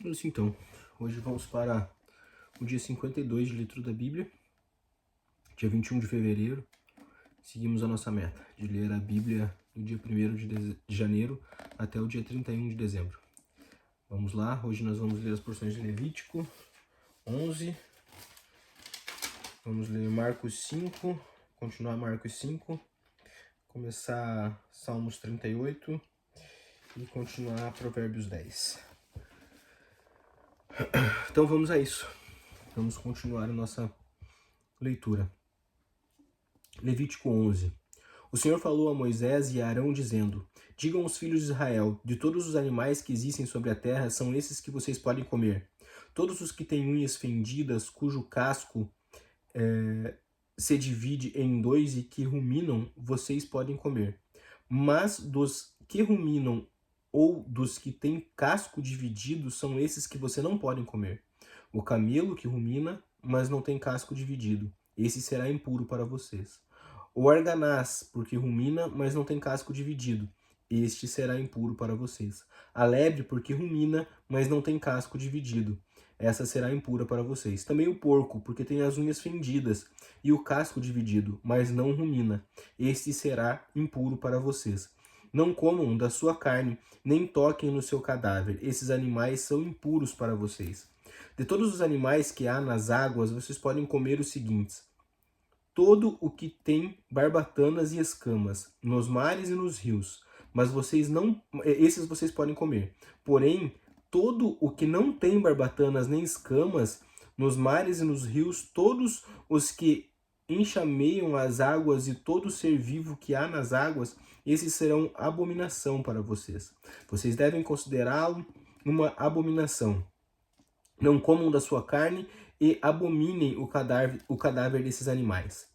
Assim, então, hoje vamos para o dia 52 de leitura da Bíblia, dia 21 de fevereiro. Seguimos a nossa meta de ler a Bíblia do dia 1º de janeiro até o dia 31 de dezembro. Vamos lá, hoje nós vamos ler as porções de Levítico 11, vamos ler Marcos 5, continuar Marcos 5, começar Salmos 38 e continuar Provérbios 10. Então vamos a isso. Vamos continuar a nossa leitura. Levítico 11. O Senhor falou a Moisés e a Arão, dizendo: Digam aos filhos de Israel: de todos os animais que existem sobre a terra, são esses que vocês podem comer. Todos os que têm unhas fendidas, cujo casco se divide em dois e que ruminam, vocês podem comer. Mas dos que ruminam ou dos que têm casco dividido, são esses que você não podem comer. O camelo que rumina, mas não tem casco dividido, esse será impuro para vocês. O arganaz, porque rumina, mas não tem casco dividido, este será impuro para vocês. A lebre, porque rumina, mas não tem casco dividido, essa será impura para vocês. Também o porco, porque tem as unhas fendidas e o casco dividido, mas não rumina, este será impuro para vocês. Não comam da sua carne, nem toquem no seu cadáver, esses animais são impuros para vocês. De todos os animais que há nas águas, vocês podem comer os seguintes: todo o que tem barbatanas e escamas, nos mares e nos rios, mas esses vocês podem comer. Porém, todo o que não tem barbatanas nem escamas, nos mares e nos rios, todos os que enxameiam as águas e todo ser vivo que há nas águas, esses serão abominação para vocês. Vocês devem considerá-lo uma abominação. Não comam da sua carne e abominem o cadáver desses animais.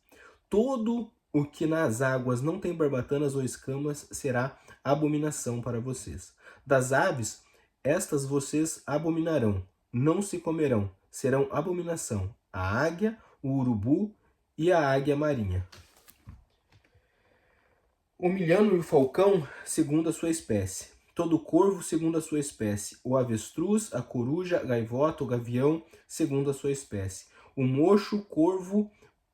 Todo o que nas águas não tem barbatanas ou escamas será abominação para vocês. Das aves, estas vocês abominarão, não se comerão, serão abominação: a águia, o urubu e a águia marinha. O milhano e o falcão, segundo a sua espécie. Todo corvo, segundo a sua espécie. O avestruz, a coruja, a gaivota, o gavião, segundo a sua espécie. O mocho, o corvo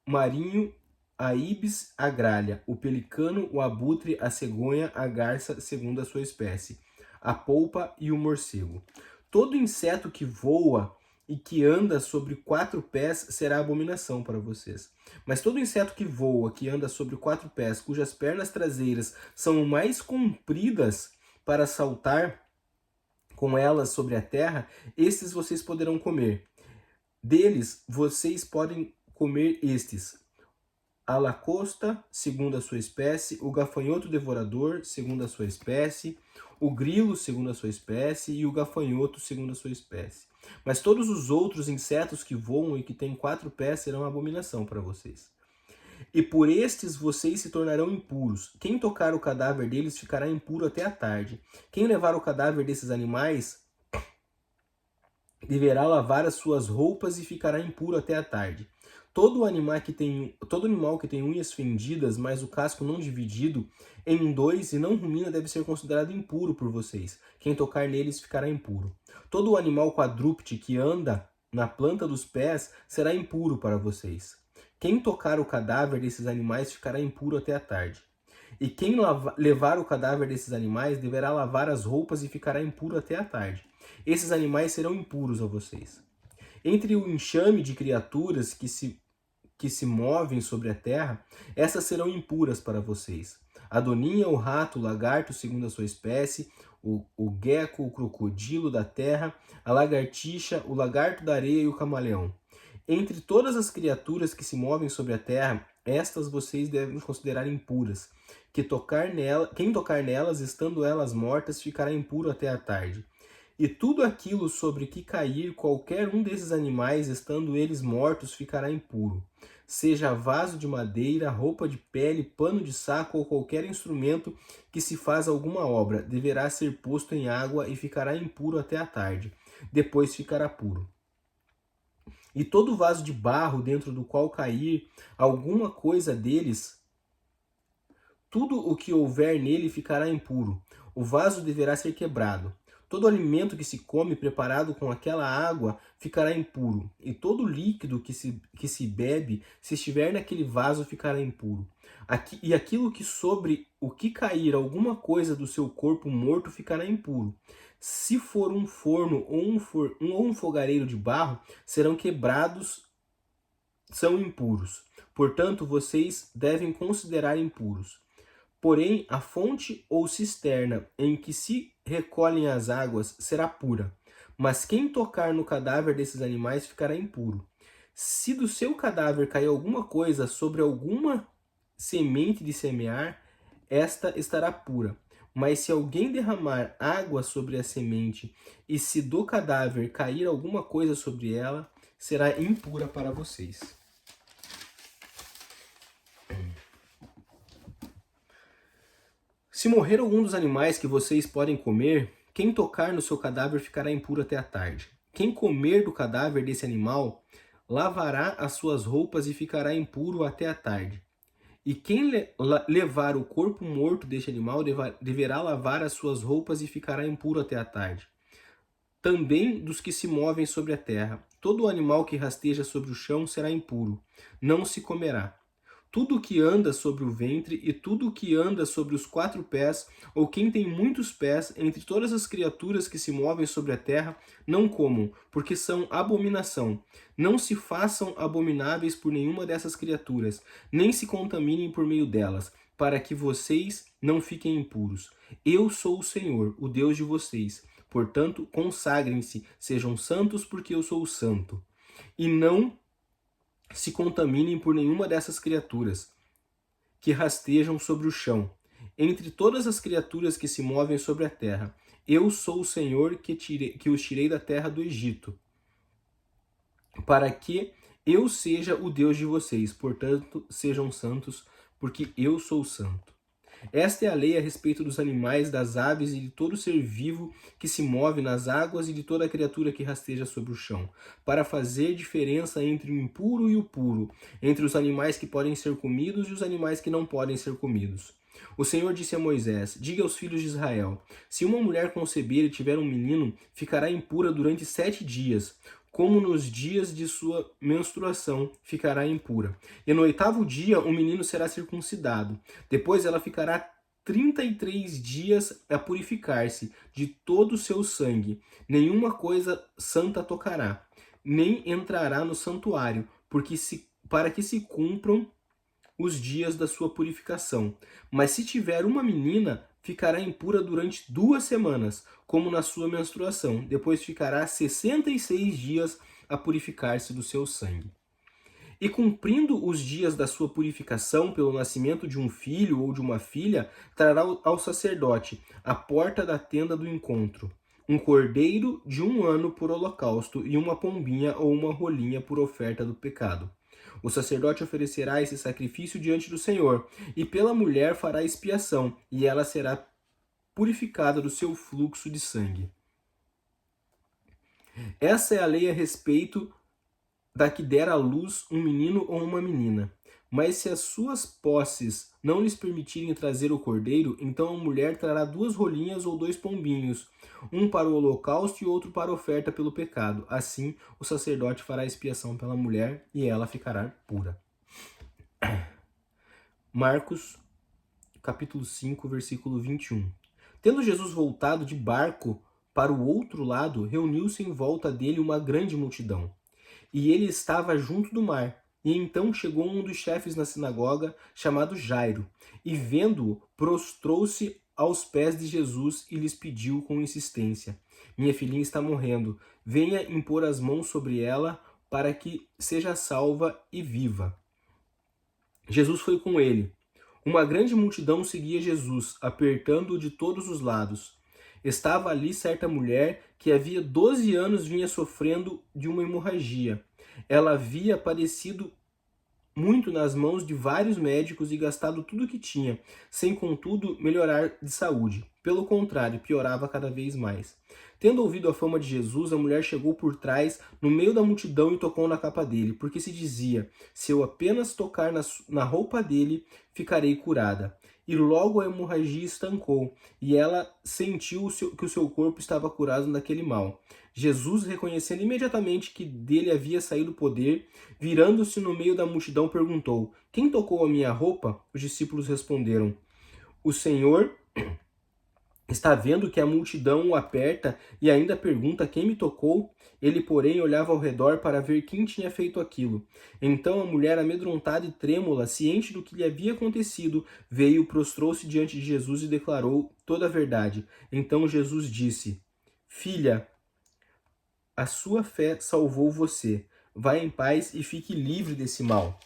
marinho, a ibis, a gralha. O pelicano, o abutre, a cegonha, a garça, segundo a sua espécie. A polpa e o morcego. Todo inseto que voa e que anda sobre 4 pés será abominação para vocês. Mas todo inseto que voa, que anda sobre 4 pés, cujas pernas traseiras são mais compridas para saltar com elas sobre a terra, estes vocês poderão comer. Deles vocês podem comer estes: a lacosta, segundo a sua espécie, o gafanhoto devorador, segundo a sua espécie, o grilo, segundo a sua espécie, e o gafanhoto, segundo a sua espécie. Mas todos os outros insetos que voam e que têm 4 pés serão abominação para vocês. E por estes vocês se tornarão impuros. Quem tocar o cadáver deles ficará impuro até a tarde. Quem levar o cadáver desses animais deverá lavar as suas roupas e ficará impuro até a tarde. Todo animal que tem unhas fendidas, mas o casco não dividido em dois e não rumina deve ser considerado impuro por vocês. Quem tocar neles ficará impuro. Todo animal quadrúpede que anda na planta dos pés será impuro para vocês. Quem tocar o cadáver desses animais ficará impuro até a tarde. E quem levar o cadáver desses animais deverá lavar as roupas e ficará impuro até a tarde. Esses animais serão impuros a vocês. Entre o enxame de criaturas que se movem sobre a terra, essas serão impuras para vocês: a doninha, o rato, o lagarto, segundo a sua espécie, o gecko, o crocodilo da terra, a lagartixa, o lagarto da areia e o camaleão. Entre todas as criaturas que se movem sobre a terra, estas vocês devem considerar impuras. Quem tocar nelas, estando elas mortas, ficará impuro até a tarde. E tudo aquilo sobre que cair qualquer um desses animais, estando eles mortos, ficará impuro. Seja vaso de madeira, roupa de pele, pano de saco ou qualquer instrumento que se faz alguma obra, deverá ser posto em água e ficará impuro até a tarde. Depois ficará puro. E todo vaso de barro dentro do qual cair alguma coisa deles, tudo o que houver nele ficará impuro. O vaso deverá ser quebrado. Todo alimento que se come preparado com aquela água ficará impuro, e todo líquido que se bebe, se estiver naquele vaso, ficará impuro. E aquilo que sobre o que cair alguma coisa do seu corpo morto ficará impuro. Se for um forno ou um fogareiro de barro, serão quebrados, são impuros. Portanto, vocês devem considerar impuros. Porém, a fonte ou cisterna em que se recolhem as águas será pura. Mas quem tocar no cadáver desses animais ficará impuro. Se do seu cadáver cair alguma coisa sobre alguma semente de semear, esta estará pura. Mas se alguém derramar água sobre a semente, e se do cadáver cair alguma coisa sobre ela, será impura para vocês. Se morrer algum dos animais que vocês podem comer, quem tocar no seu cadáver ficará impuro até a tarde. Quem comer do cadáver desse animal, lavará as suas roupas e ficará impuro até a tarde. E quem levar o corpo morto deste animal deverá lavar as suas roupas e ficará impuro até a tarde. Também dos que se movem sobre a terra. Todo animal que rasteja sobre o chão será impuro, não se comerá. Tudo que anda sobre o ventre e tudo que anda sobre os 4 pés, ou quem tem muitos pés, entre todas as criaturas que se movem sobre a terra, não comam, porque são abominação. Não se façam abomináveis por nenhuma dessas criaturas, nem se contaminem por meio delas, para que vocês não fiquem impuros. Eu sou o Senhor, o Deus de vocês. Portanto, consagrem-se, sejam santos, porque eu sou o santo. E não se contaminem por nenhuma dessas criaturas que rastejam sobre o chão, entre todas as criaturas que se movem sobre a terra. Eu sou o Senhor que os tirei da terra do Egito, para que eu seja o Deus de vocês. Portanto, sejam santos, porque eu sou santo. Esta é a lei a respeito dos animais, das aves e de todo ser vivo que se move nas águas e de toda criatura que rasteja sobre o chão, para fazer diferença entre o impuro e o puro, entre os animais que podem ser comidos e os animais que não podem ser comidos. O Senhor disse a Moisés: diga aos filhos de Israel, se uma mulher conceber e tiver um menino, ficará impura durante 7 dias, como nos dias de sua menstruação ficará impura. E no 8º dia o menino será circuncidado. Depois ela ficará 33 dias a purificar-se de todo o seu sangue. Nenhuma coisa santa tocará, nem entrará no santuário, para que se cumpram os dias da sua purificação. Mas se tiver uma menina, ficará impura durante 2 semanas, como na sua menstruação. Depois ficará 66 dias a purificar-se do seu sangue. E cumprindo os dias da sua purificação pelo nascimento de um filho ou de uma filha, trará ao sacerdote à porta da tenda do encontro um cordeiro de 1 ano por holocausto e uma pombinha ou uma rolinha por oferta do pecado. O sacerdote oferecerá esse sacrifício diante do Senhor, e pela mulher fará expiação, e ela será purificada do seu fluxo de sangue. Essa é a lei a respeito da que der à luz um menino ou uma menina. Mas se as suas posses não lhes permitirem trazer o cordeiro, então a mulher trará 2 rolinhas ou 2 pombinhos, um para o holocausto e outro para a oferta pelo pecado. Assim, o sacerdote fará expiação pela mulher e ela ficará pura. Marcos, capítulo 5, versículo 21. Tendo Jesus voltado de barco para o outro lado, reuniu-se em volta dele uma grande multidão. E ele estava junto do mar. E então chegou um dos chefes na sinagoga, chamado Jairo, e vendo-o, prostrou-se aos pés de Jesus e lhes pediu com insistência: minha filhinha está morrendo, venha impor as mãos sobre ela para que seja salva e viva. Jesus foi com ele. Uma grande multidão seguia Jesus, apertando-o de todos os lados. Estava ali certa mulher que havia 12 anos vinha sofrendo de uma hemorragia. Ela havia padecido muito nas mãos de vários médicos e gastado tudo o que tinha, sem contudo melhorar de saúde. Pelo contrário, piorava cada vez mais. Tendo ouvido a fama de Jesus, a mulher chegou por trás, no meio da multidão, e tocou na capa dele, porque se dizia: se eu apenas tocar na roupa dele, ficarei curada. e logo a hemorragia estancou, e ela sentiu que o seu corpo estava curado daquele mal. Jesus, reconhecendo imediatamente que dele havia saído o poder, virando-se no meio da multidão, perguntou: Quem tocou a minha roupa? Os discípulos responderam: O Senhor está vendo que a multidão o aperta e ainda pergunta quem me tocou? Ele, porém, olhava ao redor para ver quem tinha feito aquilo. Então a mulher, amedrontada e trêmula, ciente do que lhe havia acontecido, veio, prostrou-se diante de Jesus e declarou toda a verdade. Então Jesus disse: Filha, a sua fé salvou você. Vá em paz e fique livre desse mal.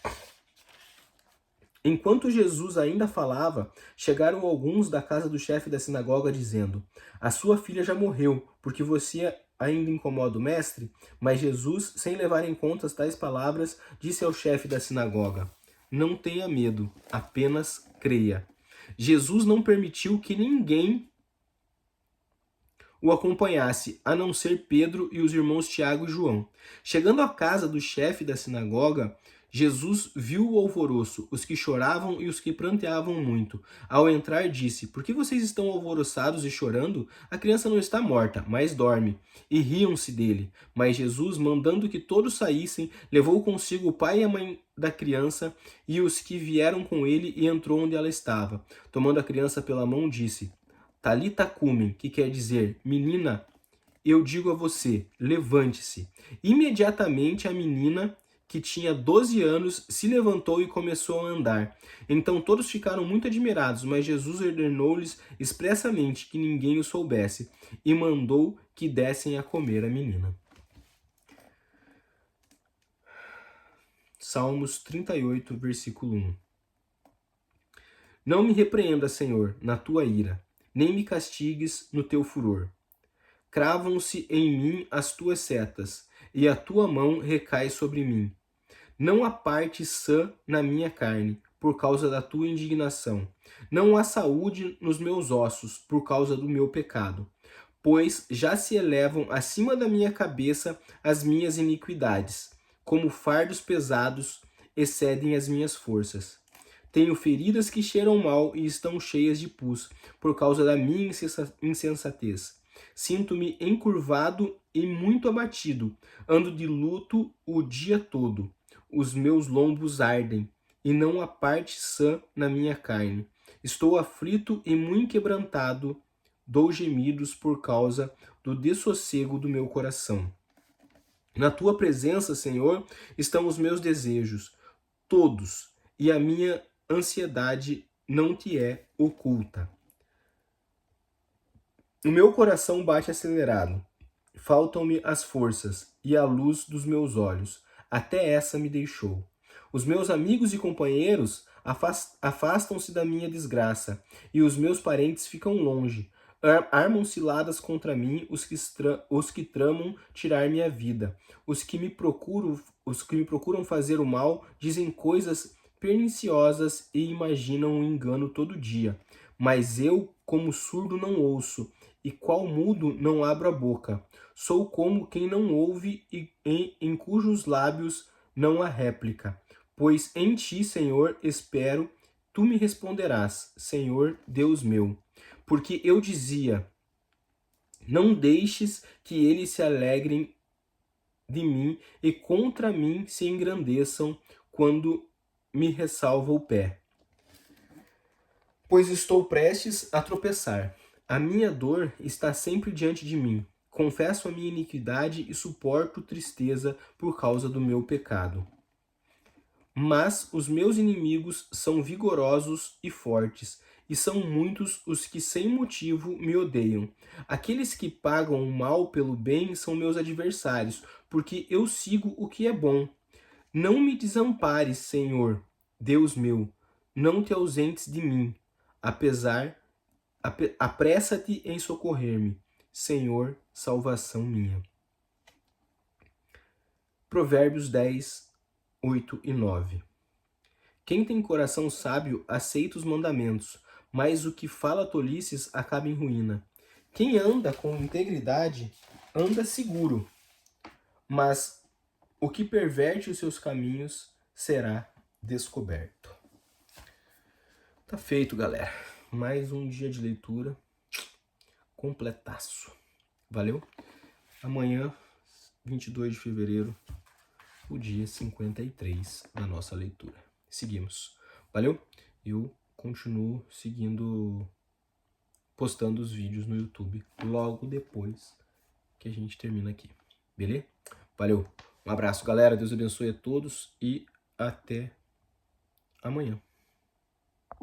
Enquanto Jesus ainda falava, chegaram alguns da casa do chefe da sinagoga dizendo: A sua filha já morreu, porque você ainda incomoda o mestre? Mas Jesus, sem levar em conta as tais palavras, disse ao chefe da sinagoga: Não tenha medo, apenas creia. Jesus não permitiu que ninguém o acompanhasse, a não ser Pedro e os irmãos Tiago e João. Chegando à casa do chefe da sinagoga, Jesus viu o alvoroço, os que choravam e os que pranteavam muito. Ao entrar, disse: Por que vocês estão alvoroçados e chorando? A criança não está morta, mas dorme. E riam-se dele. Mas Jesus, mandando que todos saíssem, levou consigo o pai e a mãe da criança e os que vieram com ele e entrou onde ela estava. Tomando a criança pela mão, disse: Talita cumi, que quer dizer, menina, eu digo a você, levante-se. Imediatamente a menina, que tinha 12 anos, se levantou e começou a andar. Então todos ficaram muito admirados, mas Jesus ordenou-lhes expressamente que ninguém o soubesse e mandou que dessem a comer a menina. Salmos 38, versículo 1. Não me repreenda, Senhor, na tua ira, nem me castigues no teu furor. Cravam-se em mim as tuas setas, e a tua mão recai sobre mim. Não há parte sã na minha carne, por causa da tua indignação. Não há saúde nos meus ossos, por causa do meu pecado. Pois já se elevam acima da minha cabeça as minhas iniquidades. Como fardos pesados excedem as minhas forças. Tenho feridas que cheiram mal e estão cheias de pus, por causa da minha insensatez. Sinto-me encurvado e muito abatido. Ando de luto o dia todo. Os meus lombos ardem, e não há parte sã na minha carne. Estou aflito e muito quebrantado. Dou gemidos por causa do dessossego do meu coração. Na tua presença, Senhor, estão os meus desejos, todos, e a minha ansiedade não te é oculta. O meu coração bate acelerado. Faltam-me as forças e a luz dos meus olhos. Até essa me deixou. Os meus amigos e companheiros afastam-se da minha desgraça, e os meus parentes ficam longe. Armam ciladas contra mim os que tramam tirar minha vida. Os que me procuram fazer o mal dizem coisas perniciosas e imaginam um engano todo dia. Mas eu, como surdo, não ouço, e qual mudo não abro a boca. Sou como quem não ouve e em cujos lábios não há réplica. Pois em ti, Senhor, espero, tu me responderás, Senhor Deus meu. Porque eu dizia, não deixes que eles se alegrem de mim e contra mim se engrandeçam quando me ressalva o pé. Pois estou prestes a tropeçar. A minha dor está sempre diante de mim. Confesso a minha iniquidade e suporto tristeza por causa do meu pecado. Mas os meus inimigos são vigorosos e fortes, e são muitos os que sem motivo me odeiam. Aqueles que pagam o mal pelo bem são meus adversários, porque eu sigo o que é bom. Não me desampares, Senhor, Deus meu, não te ausentes de mim. Apressa-te em socorrer-me, Senhor, salvação minha. Provérbios 10, 8 e 9. Quem tem coração sábio aceita os mandamentos, mas o que fala tolices acaba em ruína. Quem anda com integridade anda seguro, mas o que perverte os seus caminhos será descoberto. Tá feito, galera. Mais um dia de leitura completaço. Valeu? Amanhã, 22 de fevereiro, o dia 53 da nossa leitura. Seguimos. Valeu? Eu continuo postando os vídeos no YouTube logo depois que a gente termina aqui. Beleza? Valeu. Um abraço, galera. Deus abençoe a todos e até amanhã.